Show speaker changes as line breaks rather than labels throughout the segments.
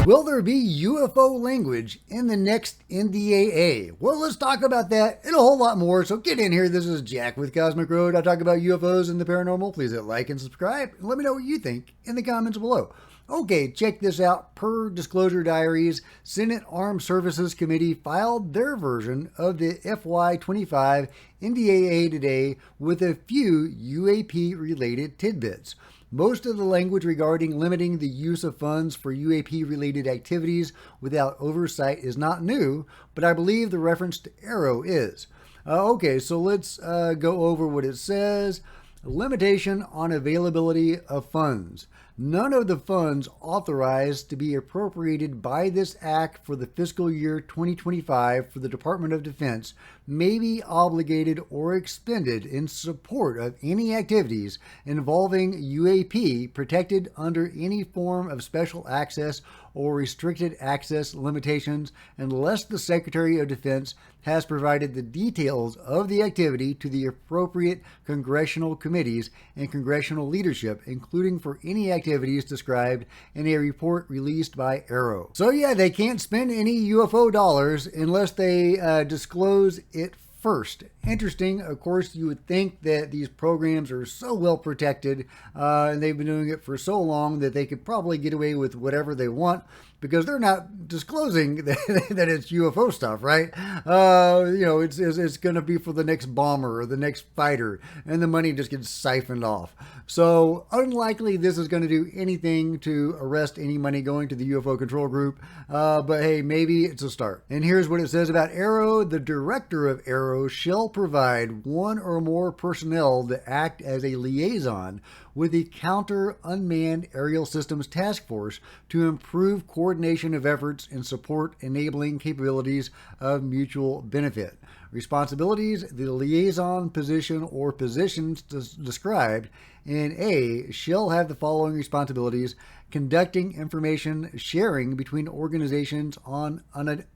Will there be UFO language in the next NDAA? Well, let's talk about that and a whole lot more. So get in here. This is Jack with Cosmic Road. I talk about UFOs and the paranormal. Please hit like and subscribe. And let me know what you think in the comments below. Okay, check this out. Per disclosure diaries, Senate Armed Services Committee filed their version of the FY25 NDAA today with a few UAP-related tidbits. Most of the language regarding limiting the use of funds for UAP-related activities without oversight is not new, but I believe the reference to AARO is. Okay, so let's go over what it says. Limitation on availability of funds. None of the funds authorized to be appropriated by this act for the fiscal year 2025 for the Department of Defense may be obligated or expended in support of any activities involving UAP protected under any form of special access or restricted access limitations unless the Secretary of Defense has provided the details of the activity to the appropriate congressional committees and congressional leadership, including for any activities described in a report released by AARO. So yeah, they can't spend any UFO dollars unless they disclose it first. Interesting. Of course, you would think that these programs are so well protected and they've been doing it for so long that they could probably get away with whatever they want because they're not disclosing that it's UFO stuff, right? It's going to be for the next bomber or the next fighter, and the money just gets siphoned off. So unlikely this is going to do anything to arrest any money going to the UFO control group. But hey, maybe it's a start. And here's what it says about AARO. The director of AARO shall provide one or more personnel to act as a liaison with the Counter Unmanned Aerial Systems Task Force to improve coordination of efforts and support enabling capabilities of mutual benefit. Responsibilities: the liaison position or positions described in A shall have the following responsibilities: conducting information sharing between organizations on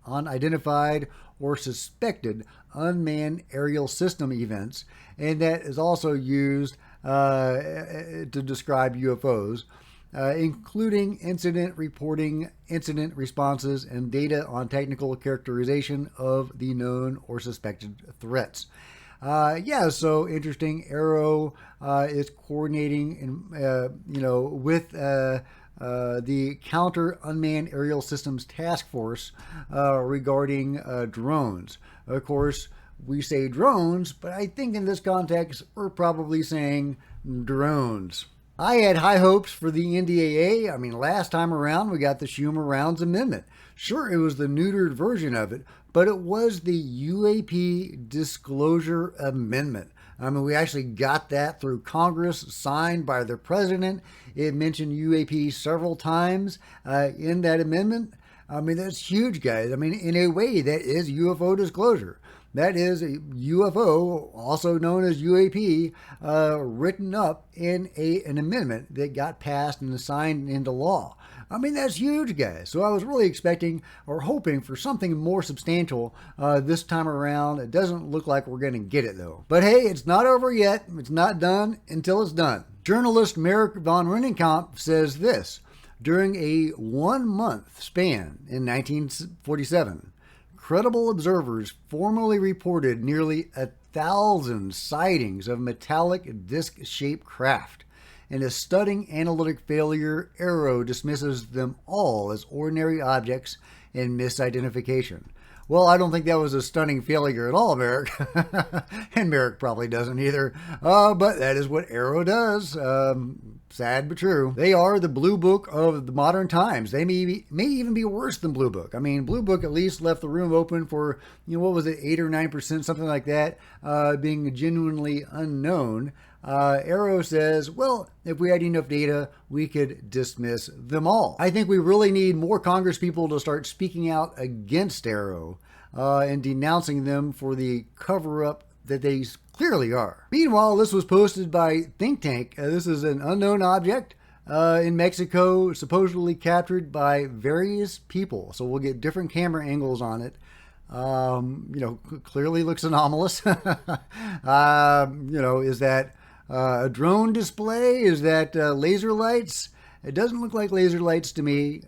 unidentified or suspected unmanned aerial system events, and that is also used to describe UFOs, including incident reporting, incident responses, and data on technical characterization of the known or suspected threats. So interesting. AARO is coordinating, with the Counter Unmanned Aerial Systems Task Force regarding drones. Of course, we say drones, but I think in this context, we're probably saying drones. I had high hopes for the NDAA. I mean, last time around, we got the Schumer-Rounds Amendment. Sure, it was the neutered version of it, but it was the UAP Disclosure Amendment. I mean, we actually got that through Congress, signed by the president. It mentioned UAP several times in that amendment. I mean, that's huge, guys. I mean, in a way, that is UFO disclosure. That is a UFO, also known as UAP, written up in an amendment that got passed and signed into law. I mean, that's huge, guys. So I was really expecting or hoping for something more substantial this time around. It doesn't look like we're going to get it, though. But hey, it's not over yet. It's not done until it's done. Journalist Merrick von Rennenkamp says this: during a 1-month span in 1947, credible observers formally reported nearly 1,000 sightings of metallic disc-shaped craft. In a stunning analytic failure, AARO dismisses them all as ordinary objects and misidentification. Well, I don't think that was a stunning failure at all, Merrick. And Merrick probably doesn't either. But that is what AARO does. Sad but true. They are the Blue Book of the modern times. They may even be worse than Blue Book. I mean, Blue Book at least left the room open for, 8 or 9%, something like that, being genuinely unknown. AARO says, well, if we had enough data, we could dismiss them all. I think we really need more Congress people to start speaking out against AARO and denouncing them for the cover-up that they clearly are. Meanwhile, this was posted by Think Tank. This is an unknown object in Mexico, supposedly captured by various people. So we'll get different camera angles on it. Clearly looks anomalous. Is that a drone display? Is that laser lights? It doesn't look like laser lights to me.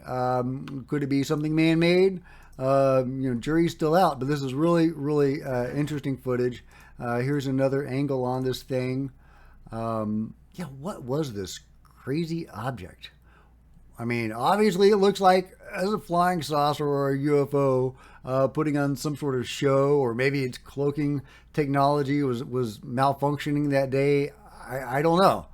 Could it be something man-made? Jury's still out, but this is really, really interesting footage. Here's another angle on this thing. What was this crazy object? I mean, obviously it looks like as a flying saucer or a UFO putting on some sort of show, or maybe its cloaking technology was malfunctioning that day. I don't know.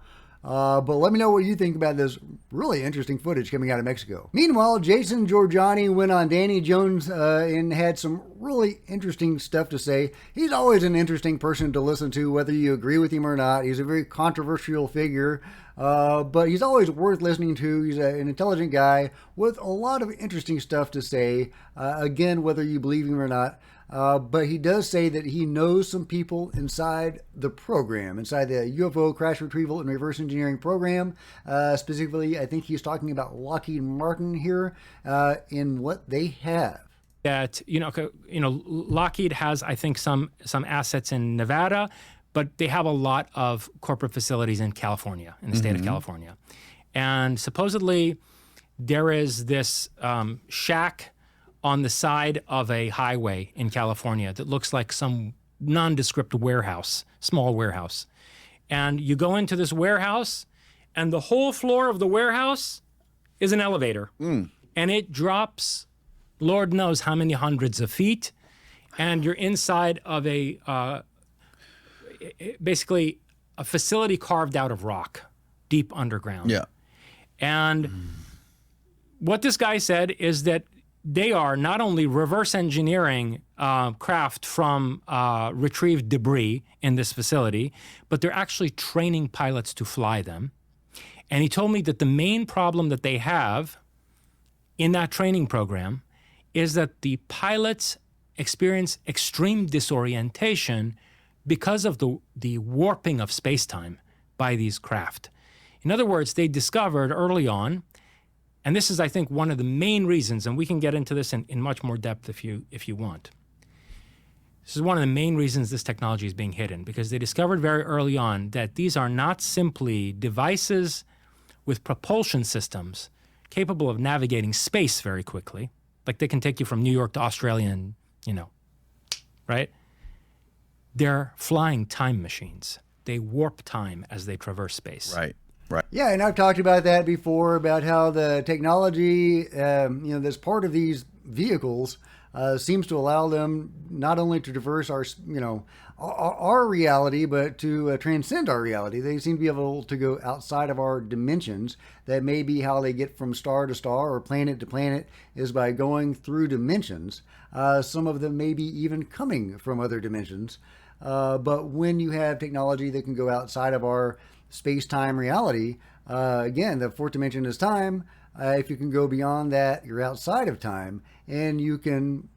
But let me know what you think about this really interesting footage coming out of Mexico. Meanwhile, Jason Jorjani went on Danny Jones and had some really interesting stuff to say. He's always an interesting person to listen to, whether you agree with him or not. He's a very controversial figure, but he's always worth listening to. He's an intelligent guy with a lot of interesting stuff to say, again, whether you believe him or not. But he does say that he knows some people inside the program, inside the UFO crash retrieval and reverse engineering program. Specifically, I think he's talking about Lockheed Martin here in what they have.
That Lockheed has, I think, some assets in Nevada, but they have a lot of corporate facilities in California, in the state of California, and supposedly there is this shack on the side of a highway in California that looks like some nondescript warehouse, small warehouse. And you go into this warehouse, and the whole floor of the warehouse is an elevator. And it drops, Lord knows how many hundreds of feet, and you're inside of basically a facility carved out of rock, deep underground.
Yeah.
And what this guy said is that they are not only reverse engineering craft from retrieved debris in this facility, but they're actually training pilots to fly them. And he told me that the main problem that they have in that training program is that the pilots experience extreme disorientation because of the warping of space-time by these craft. In other words, they discovered early on, and this is, I think, one of the main reasons, and we can get into this in much more depth if you want. This is one of the main reasons this technology is being hidden, because they discovered very early on that these are not simply devices with propulsion systems capable of navigating space very quickly. Like they can take you from New York to Australia and, right? They're flying time machines. They warp time as they traverse space.
Right.
Yeah, and I've talked about that before, about how the technology, that's part of these vehicles seems to allow them not only to traverse our reality, but to transcend our reality. They seem to be able to go outside of our dimensions. That may be how they get from star to star or planet to planet, is by going through dimensions. Some of them may be even coming from other dimensions. But when you have technology that can go outside of our space-time reality, again, the fourth dimension is time. If you can go beyond that, you're outside of time, and you can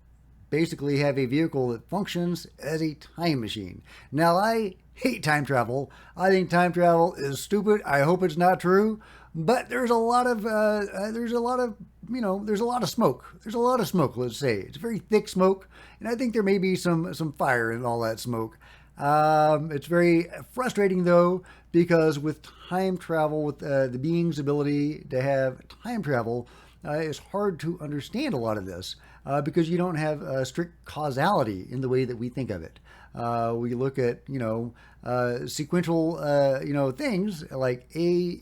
basically have a vehicle that functions as a time machine. Now, I hate time travel. I think time travel is stupid. I hope it's not true, but there's a lot of smoke. There's a lot of smoke, let's say. It's very thick smoke, and I think there may be some fire in all that smoke. It's very frustrating, though, because with time travel, with the being's ability to have time travel, it's hard to understand a lot of this because you don't have strict causality in the way that we think of it. We look at, sequential, things like A,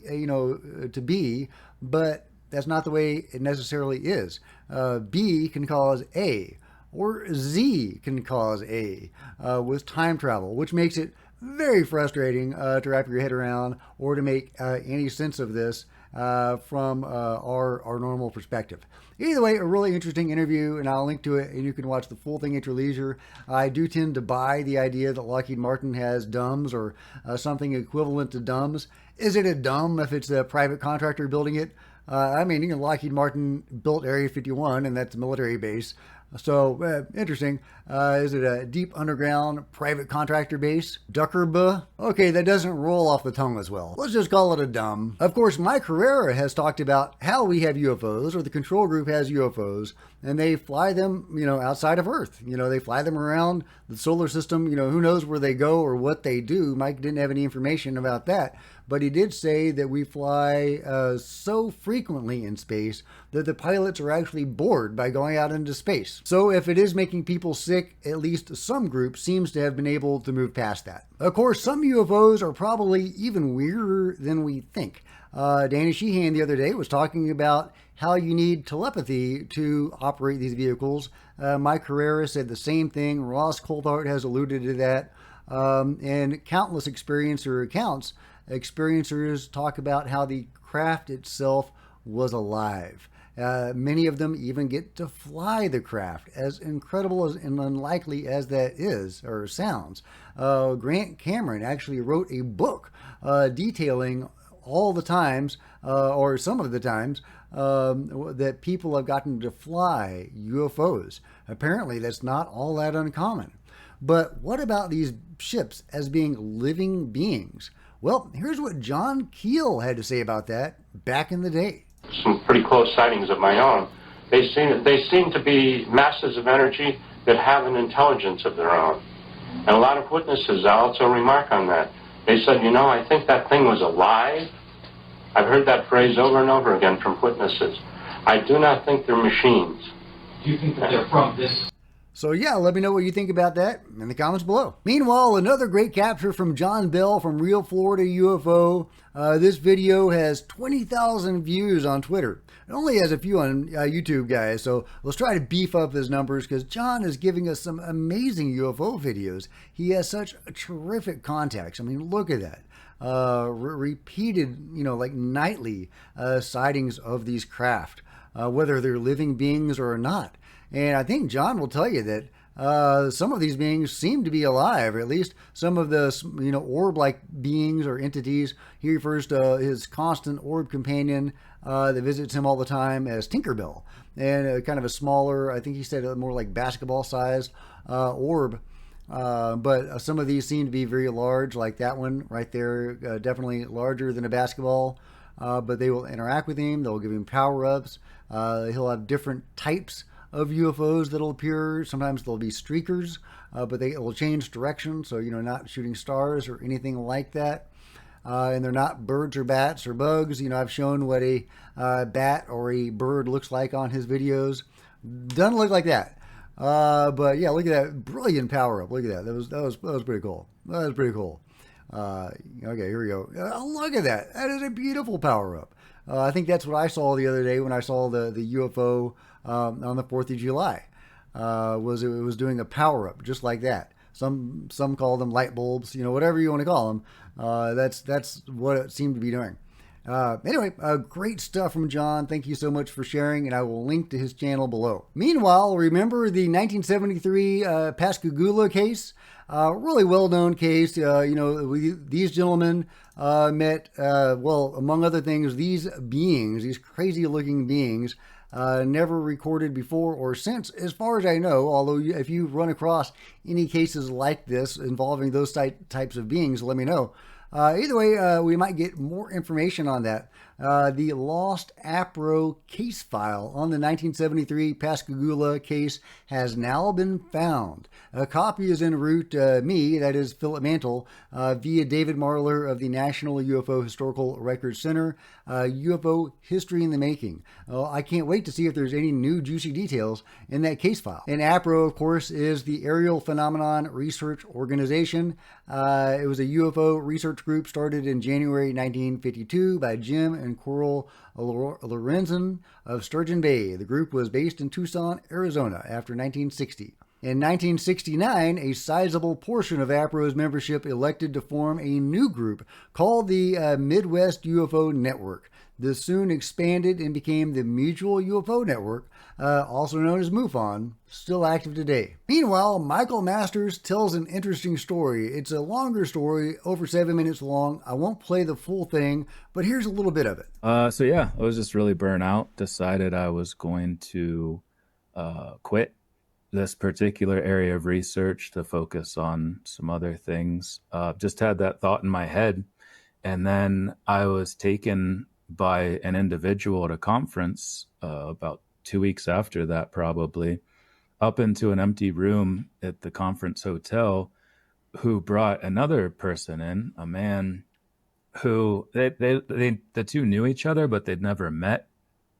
to B, but that's not the way it necessarily is. B can cause A, or Z can cause A with time travel, which makes it very frustrating to wrap your head around or to make any sense of this from our normal perspective. Either way, a really interesting interview, and I'll link to it, and you can watch the full thing at your leisure. I do tend to buy the idea that Lockheed Martin has DUMS or something equivalent to DUMS. Is it a DUM if it's a private contractor building it? Lockheed Martin built Area 51, and that's a military base. So, interesting. Is it a deep underground private contractor base? Duckerba? Okay, that doesn't roll off the tongue as well. Let's just call it a dumb. Of course, Mike Herrera has talked about how we have UFOs, or the control group has UFOs, and they fly them, outside of Earth. They fly them around the solar system. Who knows where they go or what they do. Mike didn't have any information about that. but he did say that we fly so frequently in space that the pilots are actually bored by going out into space. So if it is making people sick, at least some group seems to have been able to move past that. Of course, some UFOs are probably even weirder than we think. Danny Sheehan the other day was talking about how you need telepathy to operate these vehicles. Mike Herrera said the same thing. Ross Coulthart has alluded to that. And countless experiencer accounts, experiencers talk about how the craft itself was alive. Many of them even get to fly the craft, as incredible as and unlikely as that is or sounds. Grant Cameron actually wrote a book detailing all the times, or some of the times, that people have gotten to fly UFOs. Apparently, that's not all that uncommon. But what about these ships as being living beings? Well, here's what John Keel had to say about that back in the day.
Some pretty close sightings of my own. They seem to be masses of energy that have an intelligence of their own. And a lot of witnesses also remark on that. They said, you know, I think that thing was alive. I've heard that phrase over and over again from witnesses. I do not think they're machines.
Do you think that they're from this?
So yeah, let me know what you think about that in the comments below. Meanwhile, another great capture from John Bell from Real Florida UFO. This video has 20,000 views on Twitter. It only has a few on YouTube, guys, so let's try to beef up his numbers because John is giving us some amazing UFO videos. He has such terrific contacts. I mean, look at that. Repeated, like nightly sightings of these craft, whether they're living beings or not. And I think John will tell you that some of these beings seem to be alive, or at least some of the, orb-like beings or entities. He refers to his constant orb companion that visits him all the time as Tinkerbell, and kind of a smaller, I think he said a more like basketball-sized orb. But some of these seem to be very large, like that one right there, definitely larger than a basketball. But they will interact with him. They'll give him power-ups. He'll have different types of UFOs that'll appear. Sometimes they'll be streakers, but they will change direction. So, not shooting stars or anything like that. And they're not birds or bats or bugs. I've shown what a bat or a bird looks like on his videos. Doesn't look like that. But yeah, look at that brilliant power up. Look at that. That was pretty cool. That was pretty cool. Okay, here we go. Look at that. That is a beautiful power up. I think that's what I saw the other day when I saw the UFO on the 4th of July. It was doing a power up just like that. Some call them light bulbs, whatever you want to call them. That's what it seemed to be doing. Anyway, great stuff from John. Thank you so much for sharing, and I will link to his channel below. Meanwhile, remember the 1973 Pascagoula case? Really well-known case. These gentlemen met, among other things, these beings, these crazy-looking beings, never recorded before or since, as far as I know, although if you run across any cases like this involving those types of beings, let me know. Either way, we might get more information on that. The lost AARO case file on the 1973 Pascagoula case has now been found. A copy is en route to me, that is Philip Mantle, via David Marler of the National UFO Historical Records Center, UFO History in the Making. I can't wait to see if there's any new juicy details in that case file. And AARO, of course, is the Aerial Phenomenon Research Organization. It was a UFO research group started in January 1952 by Jim and Coral Lorenzen of Sturgeon Bay. The group was based in Tucson, Arizona after 1960. In 1969, a sizable portion of AARO's membership elected to form a new group called the Midwest UFO Network. This soon expanded and became the Mutual UFO Network, also known as MUFON, still active today. Meanwhile, Michael Masters tells an interesting story. It's a longer story, over 7 minutes long. I won't play the full thing, but here's a little bit of it.
So yeah, I was just really burnt out. Decided I was going to quit this particular area of research to focus on some other things. Just had that thought in my head. And then I was taken by an individual at a conference about 2 weeks after that, probably, up into an empty room at the conference hotel, who brought another person in, a man who the two knew each other, but they'd never met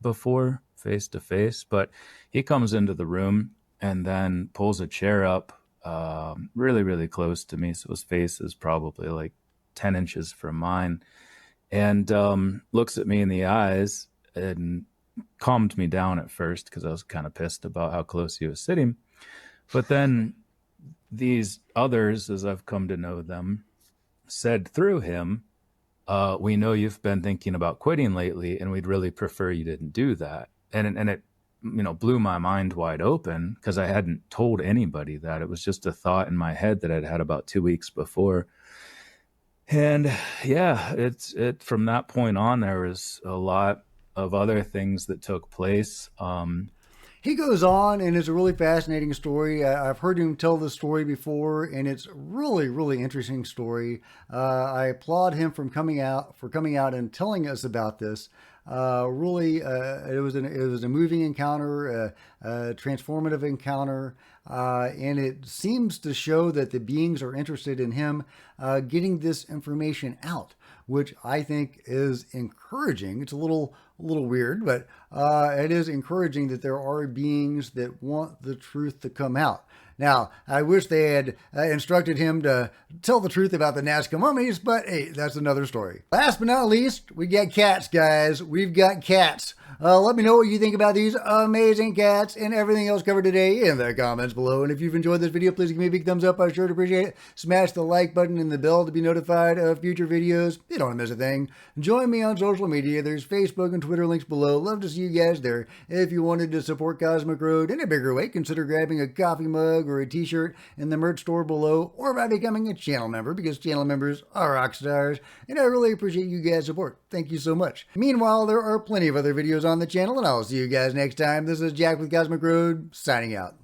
before face to face. But he comes into the room and then pulls a chair up really, really close to me. So his face is probably like 10 inches from mine, and looks at me in the eyes and calmed me down at first because I was kind of pissed about how close he was sitting. But then these others, as I've come to know them, said through him, we know you've been thinking about quitting lately, and we'd really prefer you didn't do that. And it, blew my mind wide open because I hadn't told anybody that. It was just a thought in my head that I'd had about 2 weeks before. And yeah, it from that point on, there was a lot of other things that took place.
He goes on, and it's a really fascinating story. I've heard him tell this story before, and it's really, really interesting story. I applaud him for coming out and telling us about this. Really, it was a moving encounter, a transformative encounter, and it seems to show that the beings are interested in him getting this information out, which I think is encouraging. It's a little weird, but it is encouraging that there are beings that want the truth to come out. Now, I wish they had instructed him to tell the truth about the Nazca mummies, but hey, that's another story. Last but not least, we got cats, guys. We've got cats. Let me know what you think about these amazing cats and everything else covered today in the comments below. And if you've enjoyed this video, please give me a big thumbs up. I sure would appreciate it. Smash the like button and the bell to be notified of future videos. You don't want to miss a thing. Join me on social media. There's Facebook and Twitter links below. Love to see you guys there. If you wanted to support Cosmic Road in a bigger way, consider grabbing a coffee mug or a t-shirt in the merch store below, or by becoming a channel member, because channel members are rock stars, and I really appreciate you guys' support. Thank you so much. Meanwhile, there are plenty of other videos on the channel, and I'll see you guys next time. This is Jack with Cosmic Road, signing out.